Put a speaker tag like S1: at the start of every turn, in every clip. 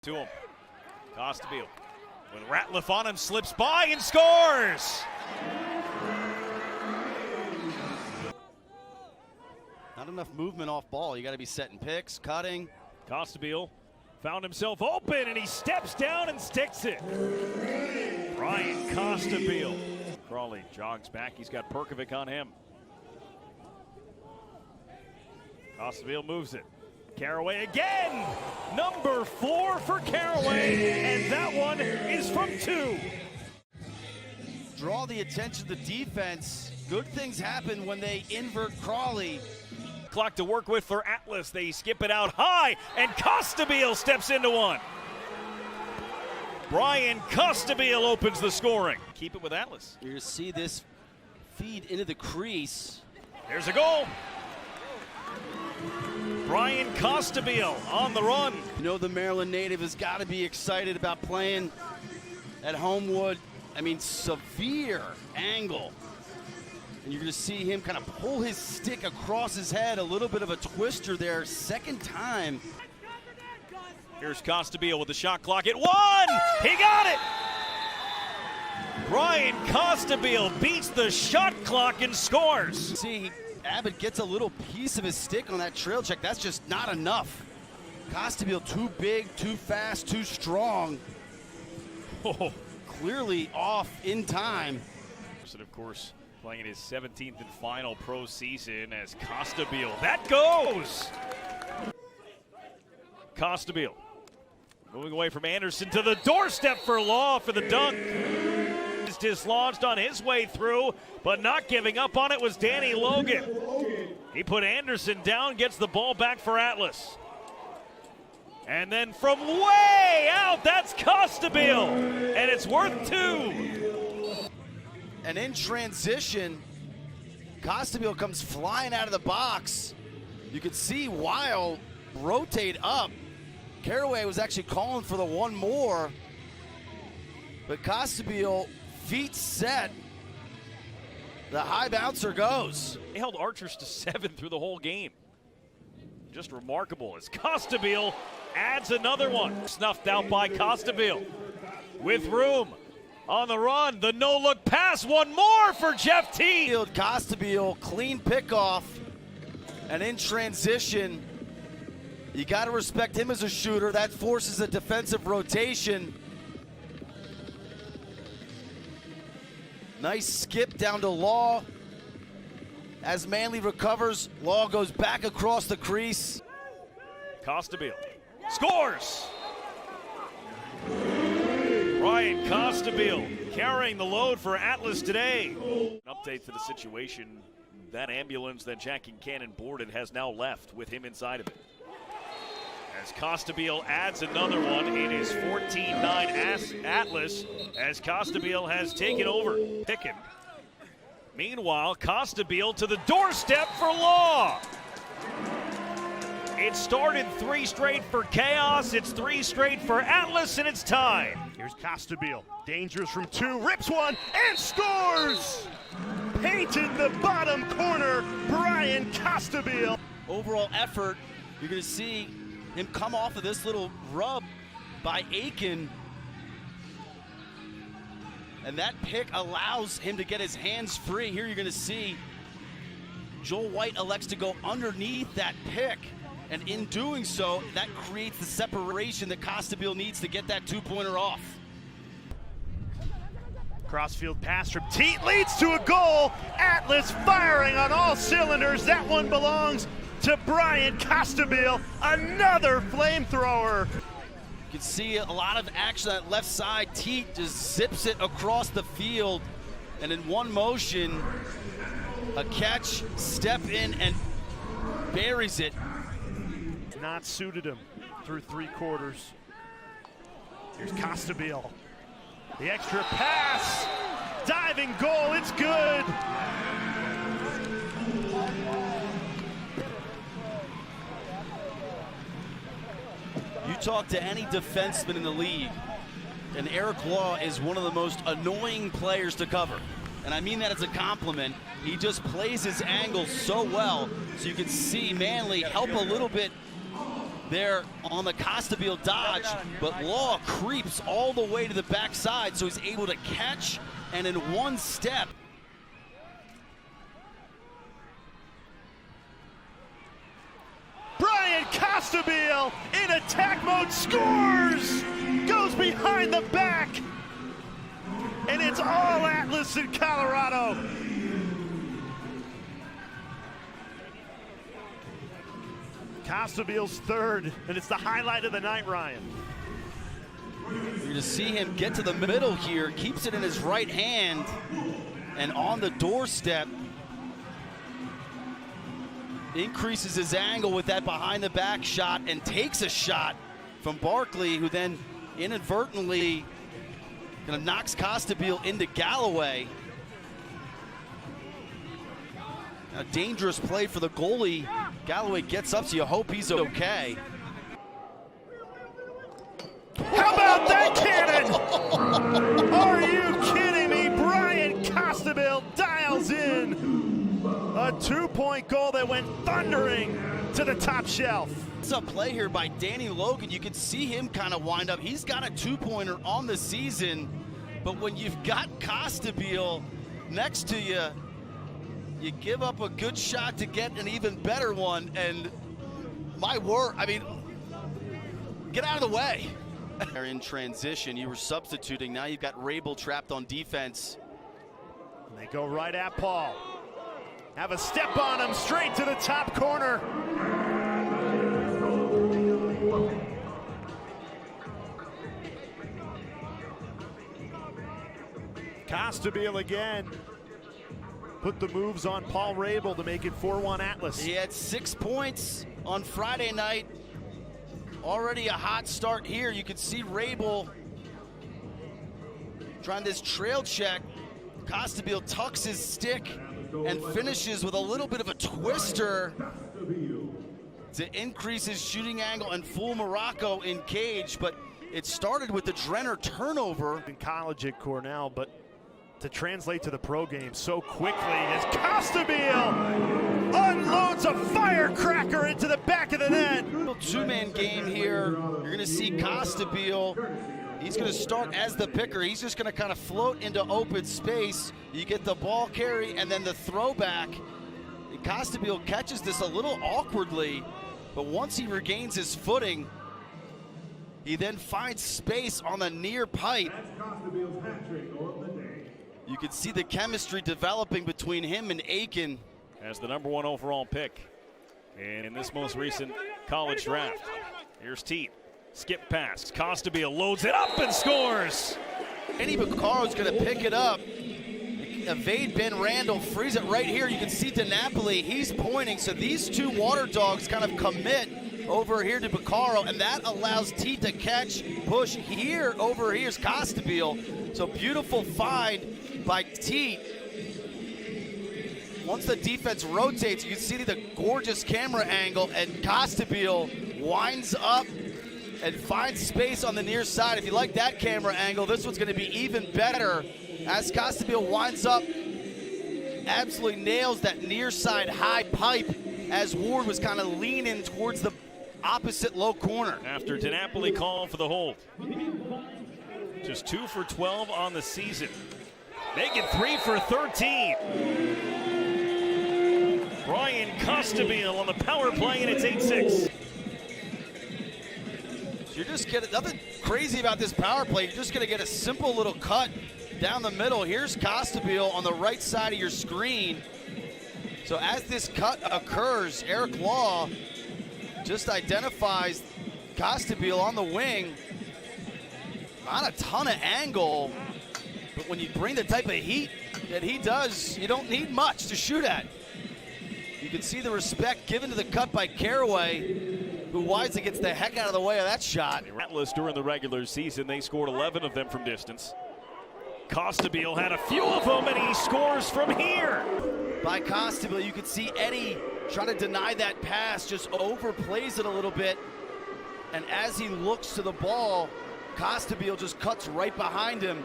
S1: To him. Costabile. When Ratliff on him, slips by and scores!
S2: Not enough movement off ball. You got to be setting picks, cutting.
S1: Costabile found himself open and he steps down and sticks it. Bryan Costabile. Crawley jogs back. He's got Perkovic on him. Costabile moves it. Caraway again! Number 4 for Caraway, and that one is from 2.
S2: Draw the attention of the defense. Good things happen when they invert Crawley.
S1: Clock to work with for Atlas. They skip it out high, and Costabile steps into one. Bryan Costabile opens the scoring. Keep it with Atlas.
S2: You're going to see this feed into the crease.
S1: There's a goal. Bryan Costabile on the run.
S2: You know the Maryland native has got to be excited about playing at Homewood. I mean, severe angle. And you're going to see him kind of pull his stick across his head. A little bit of a twister there. Second time.
S1: Here's Costabile with the shot clock at 1. He got it. Bryan Costabile beats the shot clock and scores.
S2: See, Abbott gets a little piece of his stick on that trail check. That's just not enough. Costabile too big, too fast, too strong.
S1: Oh.
S2: Clearly off in time.
S1: And of course, playing in his 17th and final pro season as Costabile. That goes! Costabile moving away from Anderson to the doorstep for Law for the dunk. Is dislodged on his way through, but not giving up on it was Danny Logan. He put Anderson down, gets the ball back for Atlas. And then from way out, that's Costabile, and it's worth 2.
S2: And in transition, Costabile comes flying out of the box. You can see Weil rotate up. Caraway was actually calling for the one more, but Costabile, feet set, the high bouncer goes.
S1: They held Archers to 7 through the whole game. Just remarkable as Costabile adds another one. Snuffed out by Costabile. With room on the run, the no-look pass, one more for Jeff T.
S2: Costabile, clean pickoff, and in transition, you got to respect him as a shooter. That forces a defensive rotation. Nice skip down to Law. As Manley recovers, Law goes back across the crease.
S1: Costabile scores! Bryan Costabile carrying the load for Atlas today. An update to the situation. That ambulance that Jack Kincannon boarded has now left with him inside of it. As Costabile adds another one, it is 14-9 Atlas as Costabile has taken over. Picking. Meanwhile, Costabile to the doorstep for Law. It started 3 straight for Chaos, it's 3 straight for Atlas, and it's tied.
S3: Here's Costabile, dangerous from 2, rips one, and scores! Painted the bottom corner, Bryan Costabile.
S2: Overall effort, you're going to see him come off of this little rub by Aiken. And that pick allows him to get his hands free. Here you're going to see Joel White elects to go underneath that pick. And in doing so, that creates the separation that Costabile needs to get that 2-pointer off.
S3: Crossfield pass from Teat leads to a goal. Atlas firing on all cylinders. That one belongs to Bryan Costabile, another flamethrower.
S2: You can see a lot of action on that left side. Teat just zips it across the field. And in one motion, a catch, step in, and buries it.
S3: Not suited him through 3 quarters. Here's Costabile. The extra pass, diving goal, it's good.
S2: You talk to any defenseman in the league, and Eric Law is one of the most annoying players to cover. And I mean that as a compliment. He just plays his angles so well, so you can see Manley help a little bit there on the Costabile dodge, but Law creeps all the way to the backside, so he's able to catch, and in one step.
S3: Bryan Costabile in attack mode scores! Goes behind the back, and it's all Atlas in Colorado. Costabile's third, and it's the highlight of the night, Ryan.
S2: You're going to see him get to the middle here, keeps it in his right hand, and on the doorstep, increases his angle with that behind the back shot and takes a shot from Barkley, who then inadvertently kind of knocks Costabile into Galloway. A dangerous play for the goalie. Galloway gets up, so you hope he's okay.
S3: How about that cannon? Are you kidding me? Bryan Costabile dials in a 2-point goal that went thundering to the top shelf.
S2: It's a play here by Danny Logan. You can see him kind of wind up. He's got a 2-pointer on the season, but when you've got Costabile next to you, you give up a good shot to get an even better one, and my word, I mean, get out of the way. They're in transition. You were substituting. Now you've got Rabel trapped on defense.
S3: And they go right at Paul. Have a step on him, straight to the top corner. Costabile again. Put the moves on Paul Rabel to make it 4-1 Atlas.
S2: He had 6 points on Friday night. Already a hot start here. You can see Rabel trying this trail check. Costabile tucks his stick and finishes with a little bit of a twister to increase his shooting angle and fool Morocco in cage, but it started with the Drenner turnover.
S3: In college at Cornell, but to translate to the pro game so quickly as Costabile unloads a firecracker into the back of the net.
S2: Two-man game here. You're going to see Costabile. He's going to start as the picker. He's just going to kind of float into open space. You get the ball carry and then the throwback. And Costabile catches this a little awkwardly, but once he regains his footing, he then finds space on the near pipe. You can see the chemistry developing between him and Aiken.
S1: As the #1 overall pick in this most recent college draft. Here's Teat. Skip pass. Costabile loads it up and scores.
S2: Eddie Baccaro's going to pick it up. Evade Ben Randall, frees it right here. You can see DiNapoli, he's pointing. So these two water dogs kind of commit over here to Baccaro, and that allows Teat to catch, push here. Over here's Costabile. So beautiful find by Teat. Once the defense rotates, you can see the gorgeous camera angle, and Costabile winds up and finds space on the near side. If you like that camera angle, this one's going to be even better as Costabile winds up, absolutely nails that near side high pipe as Ward was kind of leaning towards the opposite low corner.
S1: After DiNapoli called for the hold. Just 2 for 12 on the season. Making 3 for 13. Bryan Costabile on the power play, and it's 8-6.
S2: So you're just getting nothing crazy about this power play. You're just going to get a simple little cut down the middle. Here's Costabile on the right side of your screen. So as this cut occurs, Eric Law just identifies Costabile on the wing. Not a ton of angle, but when you bring the type of heat that he does, you don't need much to shoot at. You can see the respect given to the cut by Caraway, who wisely gets the heck out of the way of that shot.
S1: Atlas during the regular season, they scored 11 of them from distance. Costabile had a few of them, and he scores from here.
S2: By Costabile, you can see Eddie trying to deny that pass, just overplays it a little bit. And as he looks to the ball, Costabile just cuts right behind him.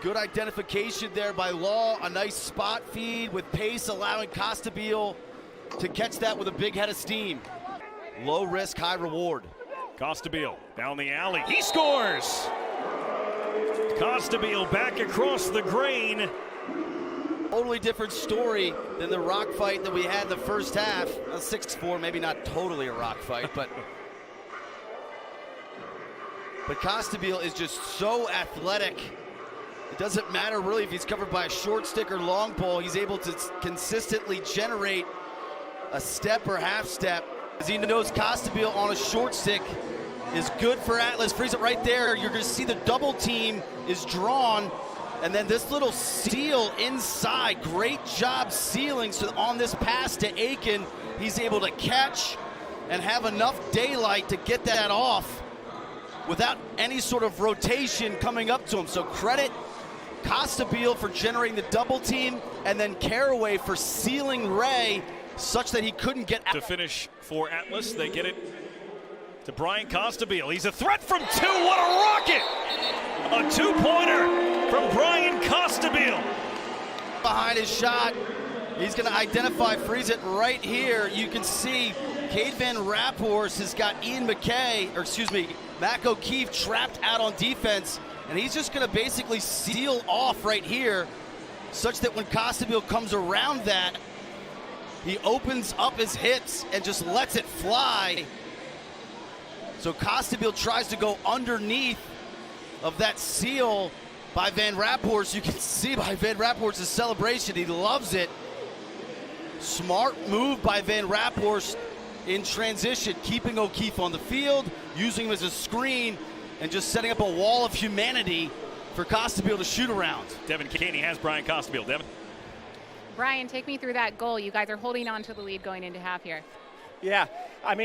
S2: Good identification there by Law. A nice spot feed with pace, allowing Costabile to catch that with a big head of steam. Low risk, high reward.
S1: Costabile down the alley. He scores! Costabile back across the grain.
S2: Totally different story than the rock fight that we had the first half. 6-4, maybe not totally a rock fight, but Costabile is just so athletic. It doesn't matter really if he's covered by a short stick or long pole. He's able to consistently generate a step or half step. As he knows Costabile on a short stick is good for Atlas. Freeze it right there. You're going to see the double team is drawn. And then this little seal inside. Great job sealing. So on this pass to Aiken, he's able to catch and have enough daylight to get that off without any sort of rotation coming up to him. So credit Costabile for generating the double team, and then Caraway for sealing Ray such that he couldn't get out.
S1: To finish for Atlas, they get it to Bryan Costabile. He's a threat from two. What a rocket! A two-pointer from Bryan Costabile.
S2: Behind his shot, he's going to identify, freeze it right here. You can see Cade Van Raphorst has got Mac O'Keefe trapped out on defense, and he's just going to basically seal off right here such that when Costabile comes around that, he opens up his hips and just lets it fly. So Costabile tries to go underneath of that seal by Van Raphorst. You can see by Van Raphorst's celebration, he loves it. Smart move by Van Raphorst in transition, keeping O'Keefe on the field, using him as a screen, and just setting up a wall of humanity for Costabile to shoot around.
S1: Devin Caney has Bryan Costabile. Devin?
S4: Bryan, take me through that goal. You guys are holding on to the lead going into half here.
S5: Yeah, I mean,